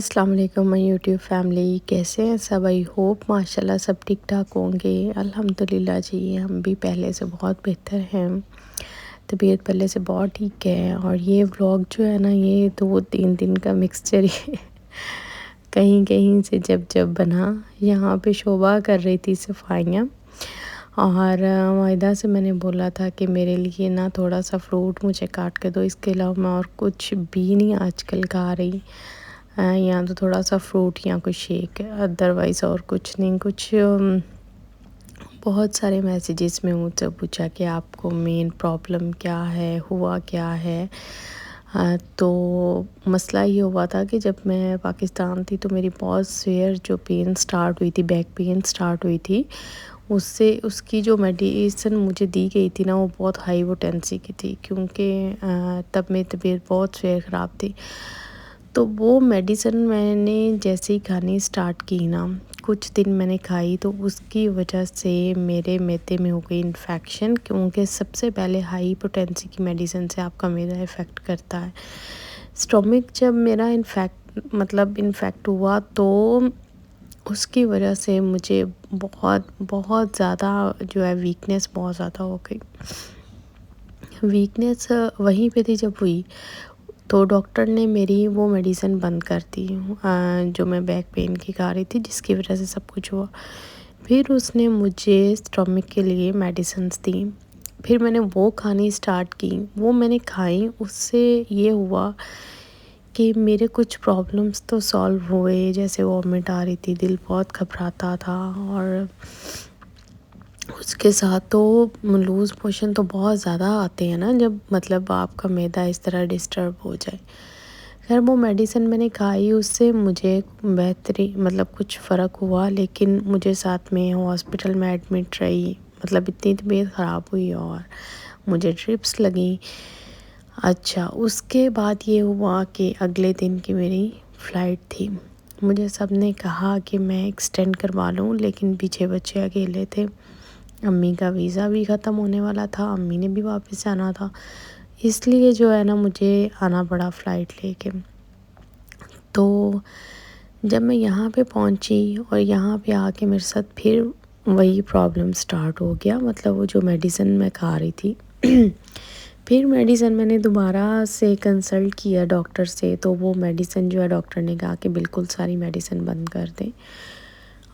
السلام علیکم مائی YouTube family, کیسے ہیں سب؟ آئی ہوپ ماشاءاللہ سب ٹھیک ٹھاک ہوں گے۔ الحمدللہ جی، ہم بھی پہلے سے بہت بہتر ہیں، طبیعت پہلے سے بہت ٹھیک ہے۔ اور یہ ولاگ جو ہے نا، یہ 2-3 دن کا مکسچر ہے کہیں کہیں سے جب بنا۔ یہاں پہ شوبہ کر رہی تھی صفائیاں، اور معدہ سے میں نے بولا تھا کہ میرے لیے نا تھوڑا سا فروٹ مجھے کاٹ کے دو، اس کے علاوہ میں اور کچھ بھی نہیں آج کل کھا رہی، یا تو تھوڑا سا فروٹ یا کوئی شیک، ادروائز اور کچھ نہیں۔ بہت سارے میسیجز میں مجھ سے پوچھا کہ آپ کو مین پرابلم کیا ہے، ہوا کیا ہے۔ تو مسئلہ یہ ہوا تھا کہ جب میں پاکستان تھی تو میری بہت سویئر جو پین سٹارٹ ہوئی تھی، بیک پین سٹارٹ ہوئی تھی، اس کی جو میڈیسن مجھے دی گئی تھی نا، وہ بہت ہائی پوٹینسی کی تھی، کیونکہ تب میری طبیعت بہت سویئر خراب تھی۔ تو وہ میڈیسن میں نے جیسے ہی کھانی سٹارٹ کی نا، کچھ دن میں نے کھائی تو اس کی وجہ سے میرے معدے میں ہو گئی انفیکشن، کیونکہ سب سے پہلے ہائی پوٹینسی کی میڈیسن سے آپ کا معدہ افیکٹ کرتا ہے۔ سٹومک جب میرا انفیکٹ ہوا تو اس کی وجہ سے مجھے بہت زیادہ جو ہے ویکنیس بہت زیادہ ہو گئی۔ ویکنیس وہیں پہ تھی جب ہوئی تو ڈاکٹر نے میری وہ میڈیسن بند کر دی جو میں بیک پین کی کھا رہی تھی، جس کی وجہ سے سب کچھ ہوا۔ پھر اس نے مجھے سٹومک کے لیے میڈیسنز دیں، پھر میں نے وہ کھانی سٹارٹ کی، وہ میں نے کھائی۔ اس سے یہ ہوا کہ میرے کچھ پرابلمز تو سالو ہوئے، جیسے وامٹ آ رہی تھی، دل بہت گھبراتا تھا، اور اس کے ساتھ تو لوز موشن تو بہت زیادہ آتے ہیں نا، جب آپ کا معدہ اس طرح ڈسٹرب ہو جائے۔ خیر وہ میڈیسن میں نے کھائی، اس سے مجھے بہتری کچھ فرق ہوا، لیکن مجھے ساتھ میں ہاسپٹل میں ایڈمٹ رہی، اتنی طبیعت خراب ہوئی اور مجھے ڈرپس لگیں۔ اچھا، اس کے بعد یہ ہوا کہ اگلے دن کی میری فلائٹ تھی، مجھے سب نے کہا کہ میں ایکسٹینڈ کروا لوں، لیکن پیچھے بچے اکیلے تھے، امی کا ویزا بھی ختم ہونے والا تھا، امی نے بھی واپس جانا تھا، اس لیے جو ہے نا مجھے آنا پڑا فلائٹ لے کے۔ تو جب میں یہاں پہ پہنچی اور یہاں پہ آ کے میرے ساتھ پھر وہی پرابلم سٹارٹ ہو گیا، وہ جو میڈیسن میں کھا رہی تھی پھر میڈیسن میں نے دوبارہ سے کنسلٹ کیا ڈاکٹر سے، تو وہ میڈیسن جو ہے ڈاکٹر نے کہا کہ بالکل ساری میڈیسن بند کر دیں،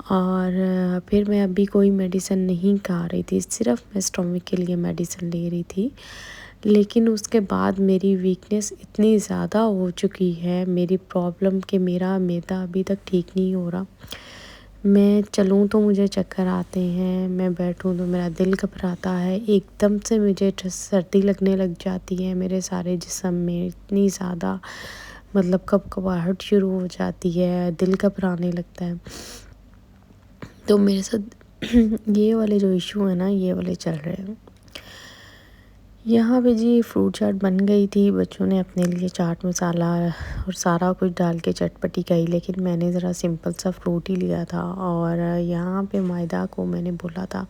اور پھر میں ابھی کوئی میڈیسن نہیں کھا رہی تھی، صرف میں سٹومک کے لیے میڈیسن لے رہی تھی۔ لیکن اس کے بعد میری ویکنیس اتنی زیادہ ہو چکی ہے، میری پرابلم کہ میرا معدہ ابھی تک ٹھیک نہیں ہو رہا، میں چلوں تو مجھے چکر آتے ہیں، میں بیٹھوں تو میرا دل گھبراتا ہے، ایک دم سے مجھے سردی لگنے لگ جاتی ہے میرے سارے جسم میں، اتنی زیادہ کھپکھپاہٹ شروع ہو جاتی ہے، دل گھبرانے لگتا ہے۔ تو میرے ساتھ یہ والے جو ایشو ہیں نا، یہ والے چل رہے ہیں۔ یہاں پہ جی فروٹ چاٹ بن گئی تھی، بچوں نے اپنے لیے چاٹ مسالہ اور سارا کچھ ڈال کے چٹپٹی کھائی، لیکن میں نے ذرا سمپل سا فروٹ ہی لیا تھا۔ اور یہاں پہ معدہ کو میں نے بولا تھا،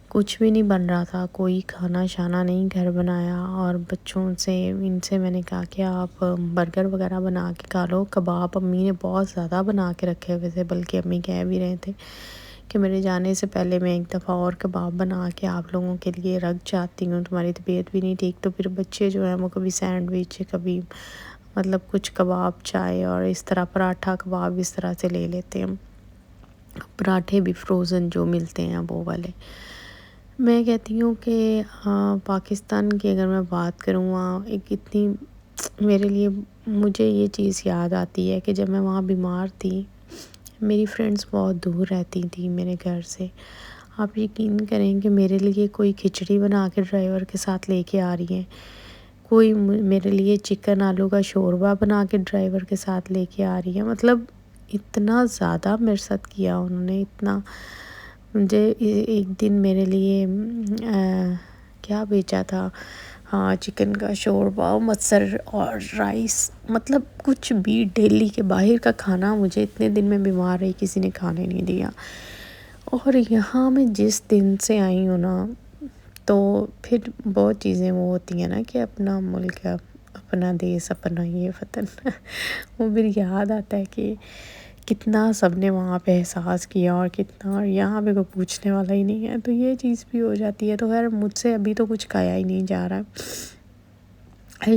کچھ بھی نہیں بن رہا تھا، کوئی کھانا شانا نہیں گھر بنایا، اور بچوں سے ان سے میں نے کہا کہ آپ برگر وغیرہ بنا کے کھا لو، کباب امی نے بہت زیادہ بنا کے رکھے ہوئے تھے، بلکہ امی کہہ بھی رہے تھے کہ میرے جانے سے پہلے میں ایک دفعہ اور کباب بنا کے آپ لوگوں کے لیے رکھ جاتی ہوں، تمہاری طبیعت بھی نہیں ٹھیک۔ تو پھر بچے جو ہیں وہ کبھی سینڈوچ، کبھی کچھ کباب چائے، اور اس طرح پراٹھا کباب اس طرح سے لے لیتے ہیں، پراٹھے بھی فروزن جو ملتے ہیں وہ والے۔ میں کہتی ہوں کہ پاکستان کی اگر میں بات کروں، ایک اتنی میرے لیے مجھے یہ چیز یاد آتی ہے کہ جب میں وہاں بیمار تھی، میری فرینڈز بہت دور رہتی تھیں میرے گھر سے، آپ یقین کریں کہ میرے لیے کوئی کھچڑی بنا کے ڈرائیور کے ساتھ لے کے آ رہی ہے، کوئی میرے لیے چکن آلو کا شوربہ بنا کے ڈرائیور کے ساتھ لے کے آ رہی ہے، اتنا زیادہ میرے ساتھ کیا انہوں نے، اتنا مجھے ایک دن میرے لیے کیا بیچا تھا، ہاں چکن کا شوربہ، مسر اور رائس، کچھ بھی ڈیلی کے باہر کا کھانا مجھے اتنے دن میں بیمار رہی کسی نے کھانے نہیں دیا۔ اور یہاں میں جس دن سے آئی ہوں نا، تو پھر بہت چیزیں وہ ہوتی ہیں نا کہ اپنا ملک ہے، اپنا دیس اپنا یہ وطن وہ پھر یاد آتا ہے کہ کتنا سب نے وہاں پہ احساس کیا اور کتنا، اور یہاں پہ کوئی پوچھنے والا ہی نہیں ہے، تو یہ چیز بھی ہو جاتی ہے۔ تو خیر مجھ سے ابھی تو کچھ کھایا ہی نہیں جا رہا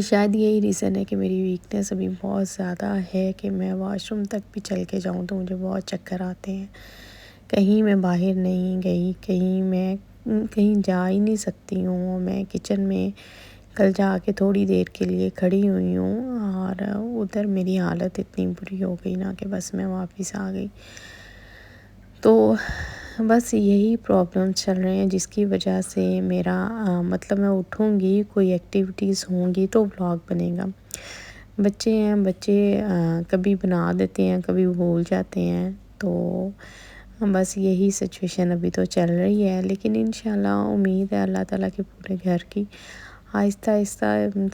شاید یہی ریزن ہے کہ میری ویکنیس ابھی بہت زیادہ ہے کہ میں واش روم تک بھی چل کے جاؤں تو مجھے بہت چکر آتے ہیں۔ کہیں میں باہر نہیں گئی، کہیں میں کہیں جا ہی نہیں سکتی ہوں، میں کچن میں کل جا کے تھوڑی دیر کے لیے کھڑی ہوئی ہوں اور ادھر میری حالت اتنی بری ہو گئی نا کہ بس میں واپس آ گئی۔ تو بس یہی پرابلم چل رہے ہیں جس کی وجہ سے میرا مطلب میں اٹھوں گی، کوئی ایکٹیویٹیز ہوں گی تو ولاگ بنے گا۔ بچے ہیں، بچے کبھی بنا دیتے ہیں، کبھی بھول جاتے ہیں، تو بس یہی سچویشن ابھی تو چل رہی ہے، لیکن انشاءاللہ امید ہے اللہ تعالیٰ کے پورے گھر کی، آہستہ آہستہ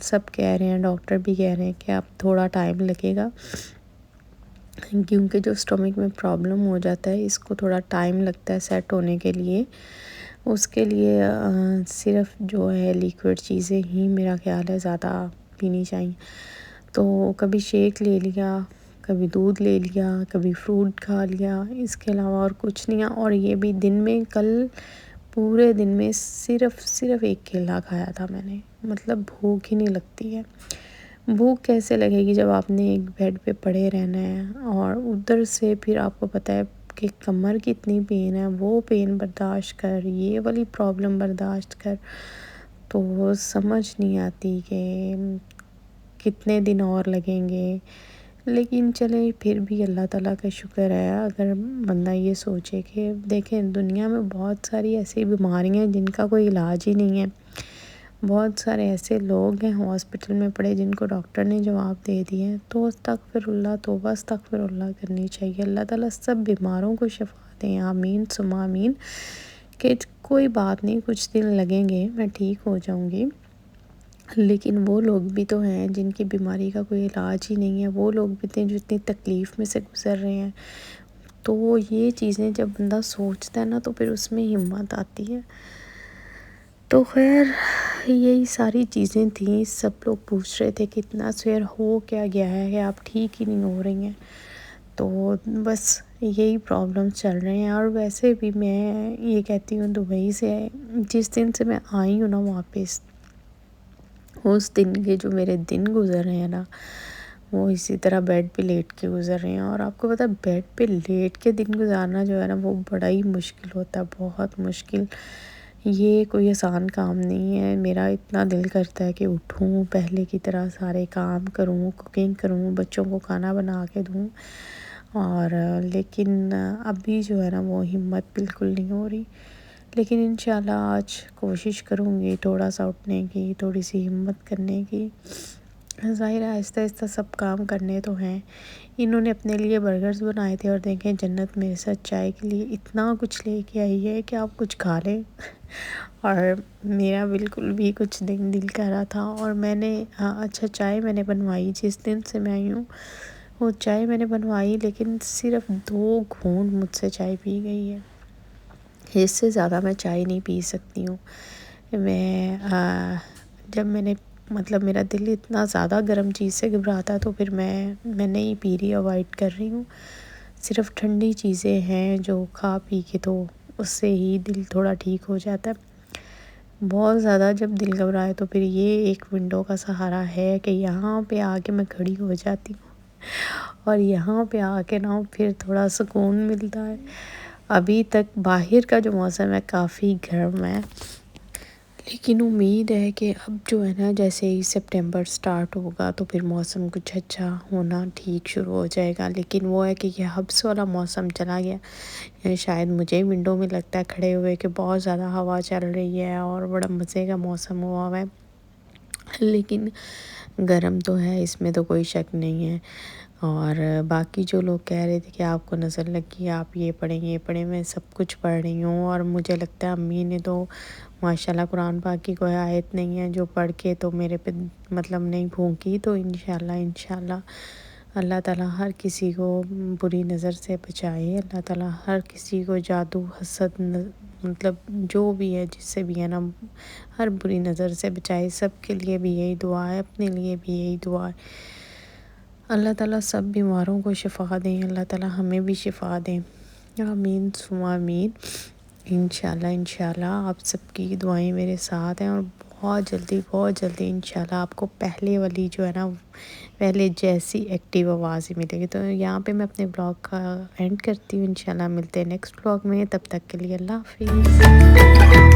سب کہہ رہے ہیں، ڈاکٹر بھی کہہ رہے ہیں کہ اب تھوڑا ٹائم لگے گا، کیونکہ جو اسٹمک میں پرابلم ہو جاتا ہے اس کو تھوڑا ٹائم لگتا ہے سیٹ ہونے کے لیے۔ اس کے لیے صرف جو ہے لیکوڈ چیزیں ہی میرا خیال ہے زیادہ پینی چاہیے، تو کبھی شیک لے لیا، کبھی دودھ لے لیا، کبھی فروٹ کھا لیا، اس کے علاوہ اور کچھ نہیں ہے۔ اور یہ بھی دن میں، کل پورے دن میں صرف ایک کیلا کھایا تھا میں نے، مطلب بھوک ہی نہیں لگتی ہے۔ بھوک کیسے لگے گی جب آپ نے ایک بیڈ پہ پڑے رہنا ہے اور ادھر سے پھر آپ کو پتہ ہے کہ کمر کی اتنی پین ہے، وہ پین برداشت کر، یہ والی پرابلم برداشت کر، تو سمجھ نہیں آتی کہ کتنے دن اور لگیں گے۔ لیکن چلے پھر بھی اللہ تعالیٰ کا شکر ہے، اگر بندہ یہ سوچے کہ دیکھیں دنیا میں بہت ساری ایسی بیماریاں ہیں جن کا کوئی علاج ہی نہیں ہے، بہت سارے ایسے لوگ ہیں ہاسپٹل میں پڑے جن کو ڈاکٹر نے جواب دے دیے ہیں، تو استغفراللہ، توبہ استغفراللہ کرنی چاہیے۔ اللہ تعالیٰ سب بیماروں کو شفا دیں، آمین ثم آمین، کہ کوئی بات نہیں، کچھ دن لگیں گے، میں ٹھیک ہو جاؤں گی، لیکن وہ لوگ بھی تو ہیں جن کی بیماری کا کوئی علاج ہی نہیں ہے، وہ لوگ بھی تھے جو اتنی تکلیف میں سے گزر رہے ہیں۔ تو یہ چیزیں جب بندہ سوچتا ہے نا تو پھر اس میں ہمت آتی ہے۔ تو خیر یہی ساری چیزیں تھیں، سب لوگ پوچھ رہے تھے کہ اتنا سویر ہو کیا گیا ہے کہ آپ ٹھیک ہی نہیں ہو رہی ہیں، تو بس یہی پرابلمس چل رہے ہیں۔ اور ویسے بھی میں یہ کہتی ہوں دبئی سے جس دن سے میں آئی ہوں نا واپس، اس دن کے جو میرے دن گزر رہے ہیں نا وہ اسی طرح بیڈ پہ لیٹ کے گزر رہے ہیں، اور آپ کو پتہ ہے بیڈ پہ لیٹ کے دن گزارنا جو ہے نا وہ بڑا ہی مشکل ہوتا ہے، بہت مشکل، یہ کوئی آسان کام نہیں ہے۔ میرا اتنا دل کرتا ہے کہ اٹھوں، پہلے کی طرح سارے کام کروں، کوکنگ کروں، بچوں کو کھانا بنا کے دوں، اور لیکن ابھی جو ہے نا وہ ہمت بالکل نہیں ہو رہی، لیکن انشاءاللہ آج کوشش کروں گی تھوڑا سا اٹھنے کی، تھوڑی سی ہمت کرنے کی۔ ظاہر ہے آہستہ آہستہ سب کام کرنے تو ہیں۔ انہوں نے اپنے لیے برگرز بنائے تھے اور دیکھیں جنت میرے ساتھ چائے کے لیے اتنا کچھ لے کے آئی ہے کہ آپ کچھ کھا لیں، اور میرا بالکل بھی کچھ دل کر رہا تھا، اور میں نے اچھا چائے میں نے بنوائی، جس دن سے میں آئی ہوں وہ چائے میں نے بنوائی، لیکن صرف 2 گھونٹ مجھ سے چائے پی گئی ہے، اس سے زیادہ میں چائے نہیں پی سکتی ہوں۔ میں جب میں نے مطلب میرا دل اتنا زیادہ گرم چیز سے گھبراتا تو پھر میں نہیں پی رہی، اوائڈ کر رہی ہوں، صرف ٹھنڈی چیزیں ہیں جو کھا پی کے تو اس سے ہی دل تھوڑا ٹھیک ہو جاتا ہے۔ بہت زیادہ جب دل گھبرائے تو پھر یہ ایک ونڈو کا سہارا ہے کہ یہاں پہ آ کے میں کھڑی ہو جاتی ہوں، اور یہاں پہ آ کے نا پھر تھوڑا سکون ملتا ہے۔ ابھی تک باہر کا جو موسم ہے کافی گرم ہے، لیکن امید ہے کہ اب جو ہے نا جیسے ہی سپٹمبر سٹارٹ ہوگا تو پھر موسم کچھ اچھا ہونا ٹھیک شروع ہو جائے گا، لیکن وہ ہے کہ یہ حبس والا موسم چلا گیا، شاید مجھے ونڈو میں لگتا ہے کھڑے ہوئے کہ بہت زیادہ ہوا چل رہی ہے اور بڑا مزے کا موسم ہوا ہے، لیکن گرم تو ہے، اس میں تو کوئی شک نہیں ہے۔ اور باقی جو لوگ کہہ رہے تھے کہ آپ کو نظر لگی، آپ یہ پڑھیں، میں سب کچھ پڑھ رہی ہوں، اور مجھے لگتا ہے امی نے تو ماشاءاللہ قرآن پاک کی کوئی آیت نہیں ہے جو پڑھ کے تو میرے پہ مطلب نہیں پھونکی، تو انشاءاللہ اللہ تعالیٰ ہر کسی کو بری نظر سے بچائے، اللہ تعالیٰ ہر کسی کو جادو حسد مطلب جو بھی ہے جس سے بھی ہے نا ہر بری نظر سے بچائے. سب کے لیے بھی یہی دعا ہے, اپنے لیے بھی یہی دعا ہے. اللہ تعالیٰ سب بیماروں کو شفا دیں, اللہ تعالیٰ ہمیں بھی شفا دیں. آمین ثم آمین. انشاءاللہ آپ سب کی دعائیں میرے ساتھ ہیں, اور بہت جلدی انشاءاللہ آپ کو پہلے والی جو ہے نا پہلے جیسی ایکٹیو آواز ہی ملے گی. تو یہاں پہ میں اپنے بلاگ کا اینڈ کرتی ہوں. انشاءاللہ ملتے ہیں نیکسٹ بلاگ میں. تب تک کے لیے اللہ حافظ.